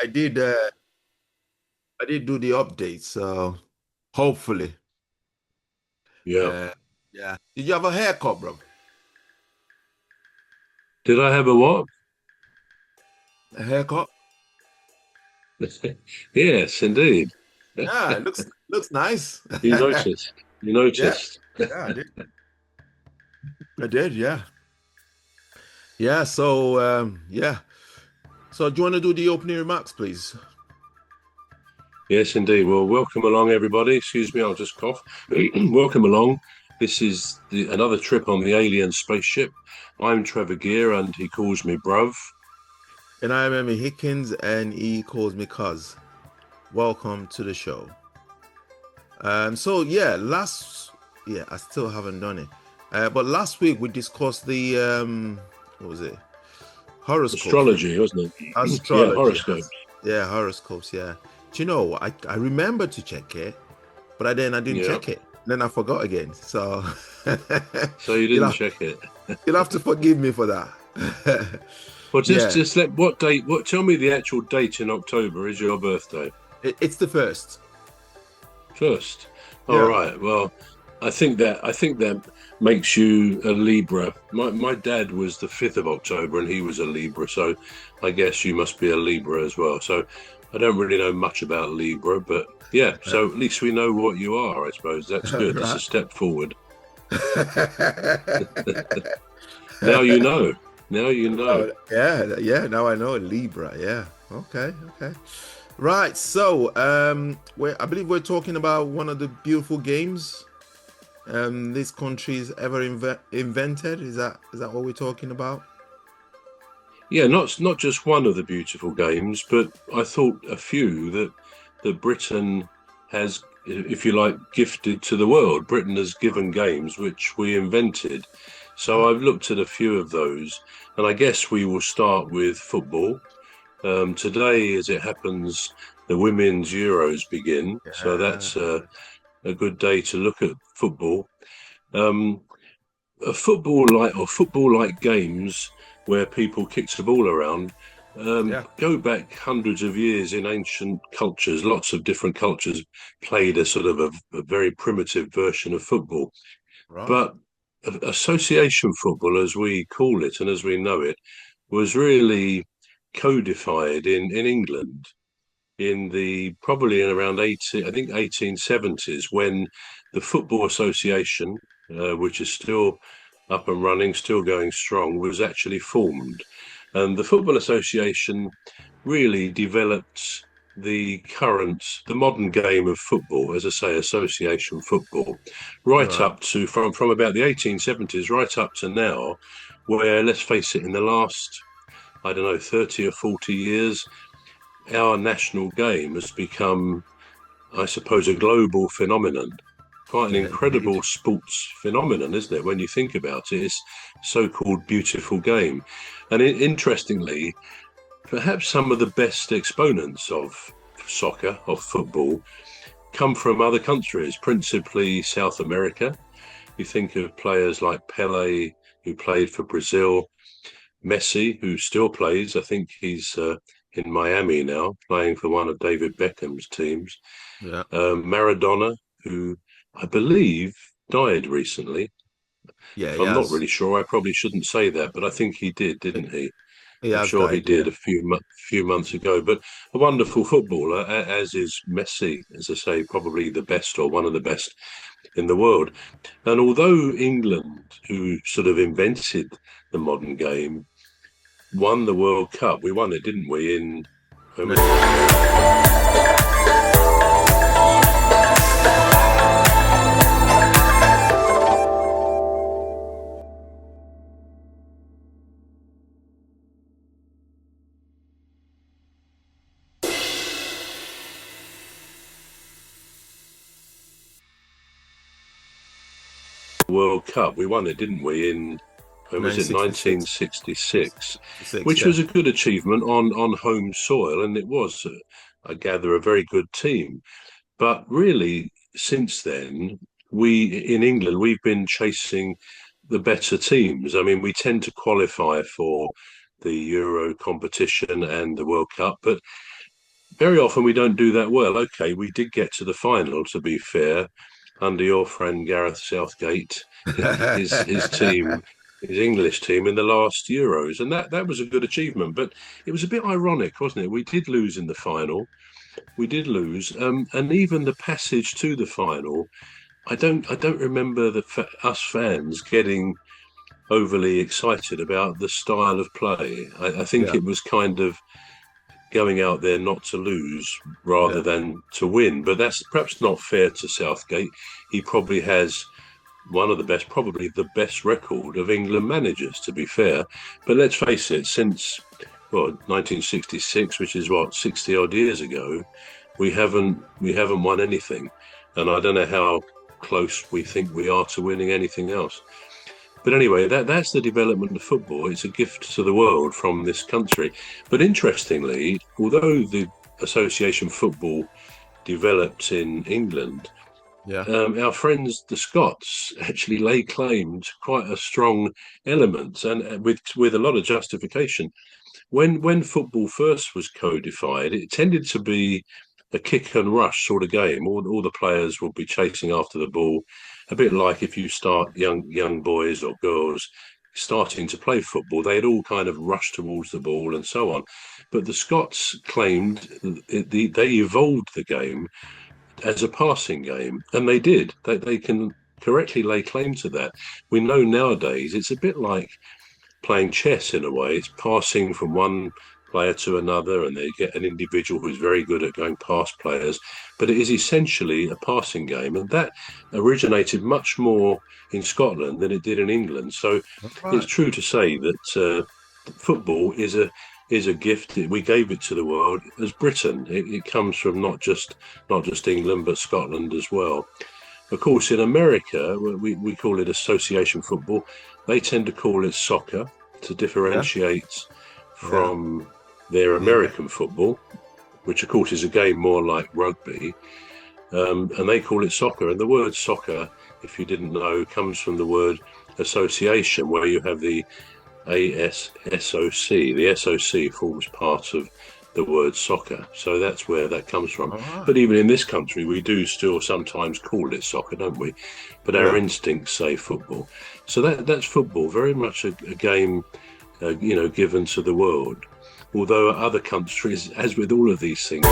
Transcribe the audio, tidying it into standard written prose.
I did. I did do the update, so hopefully. Yeah. Uh, yeah. Did you have a haircut, bro? Did I have a what? A haircut? Yes, indeed. Yeah, it looks nice. You noticed. You Yeah, noticed. yeah, I did. I did. Yeah, yeah. So, yeah. So, do you want to do the opening remarks, please? Yes, indeed. Well, welcome along, everybody. Excuse me, I'll just cough. Welcome along. This is another trip on the Alien Spaceship. I'm Trevor Gear, and he calls me Bruv. And I'm Emmy Hikins, and he calls me Cuz. Welcome to the show. So yeah, yeah, I still haven't done it. But last week we discussed the what was it? Horoscopes, right? Astrology, wasn't it? Yeah, Astrology. horoscopes. Yeah, horoscopes. Yeah. Do you know? I remember to check it, but I didn't Yeah. check it. Then I forgot again. So So you you'll didn't have, check it. you'll have to forgive me for that. Well, just Yeah, just let what date? What? Tell me the actual date in October is your birthday. it's the first. First. All Yeah. right. Well, I think that makes you a Libra. My dad was the 5th of October and he was a Libra, so I guess you must be a Libra as well. So I don't really know much about Libra, but yeah, so at least we know what you are, I suppose. That's good. That's a Right. step forward. Now you know. Now you know. Oh, yeah, yeah. Now I know Libra. Yeah. Okay. Okay. Right. So, I believe we're talking about one of the beautiful games this country's ever invented. Is that what we're talking about? Yeah, not just one of the beautiful games, but I thought a few that Britain has, if you like, gifted to the world. Britain has given games which we invented. So Oh, I've looked at a few of those, and I guess we will start with football. Today, as it happens, the women's Euros begin, so yeah. that's a good day to look at football. Um, a football like games where people kicks the ball around Yeah. go back hundreds of years in ancient cultures. Lots of different cultures played a sort of a very primitive version of football, Right. but association football, as we call it and as we know it, was really codified in England in the probably in around 80, I think 1870s, when the Football Association, which is still up and running, still going strong, was actually formed. And the Football Association really developed the modern game of football, as I say, association football, right Right. up to from about the 1870s right up to now, where, let's face it, in the last, I don't know, 30 or 40 years, our national game has become, I suppose, a global phenomenon. Quite an Yeah. Indeed. incredible sports phenomenon, isn't it? When you think about it, it's so-called beautiful game. And interestingly, perhaps some of the best exponents of soccer, of football, come from other countries, principally South America. You think of players like Pele, who played for Brazil, Messi, who still plays. I think he's in Miami now, playing for one of David Beckham's teams. Yeah. Maradona, who I believe died recently. Yeah. If He I'm not has. really sure, I probably shouldn't say that, but I think he did, didn't he? He I'm has sure he died. Yeah. did a few months ago. But a wonderful footballer, as is Messi, as I say, probably the best or one of the best in the world. And although England, who sort of invented the modern game, won the World Cup. We won it, didn't we? In when was it? World Cup. We won it, didn't we? In when was it? 1966. 1966, 66. which Yeah. was a good achievement on home soil, and it was, I gather, a very good team. But really, since then, we in England we've been chasing the better teams. I mean, we tend to qualify for the Euro competition and the World Cup, but very often we don't do that well. Okay, we did get to the final, to be fair, under your friend Gareth Southgate, his team, his English team in the last Euros, and that was a good achievement. But it was a bit ironic, wasn't it? We did lose in the final. We did lose, and even the passage to the final, I don't remember us fans getting overly excited about the style of play. I think Yeah, it was kind of going out there not to lose rather yeah, than to win. But that's perhaps not fair to Southgate. He probably has one of the best, probably the best record of England managers, to be fair. But let's face it, since 1966, which is 60 odd years ago, we haven't won anything, and I don't know how close we think we are to winning anything else. But anyway, that's the development of football. It's a gift to the world from this country. But interestingly, although the association football developed in England, yeah. our friends the Scots actually lay claim to quite a strong element, and with a lot of justification. When football first was codified, it tended to be a kick and rush sort of game. All the players will be chasing after the ball, a bit like if you start young boys or girls starting to play football, they'd all kind of rush towards the ball and so on. But the Scots claimed they evolved the game as a passing game, and they did. They can correctly lay claim to that. We know nowadays it's a bit like playing chess in a way. It's passing from one player to another, and they get an individual who's very good at going past players. But it is essentially a passing game, and that originated much more in Scotland than it did in England. So All it's right. true to say that football is a gift. We gave it to the world as Britain. It comes from not just England but Scotland as well. Of course, in America, we call it association football. They tend to call it soccer to Yeah, differentiate yeah, from their yeah. American football, which of course is a game more like rugby. And they call it soccer. And the word soccer, if you didn't know, comes from the word association, where you have the ASSOC. The SOC forms part of the word soccer. So that's where that comes from. All right. But even in this country, we do still sometimes call it soccer, don't we? But our Yeah. instincts say football. So that's football, very much a game, given to the world. Although other countries, as with all of these things,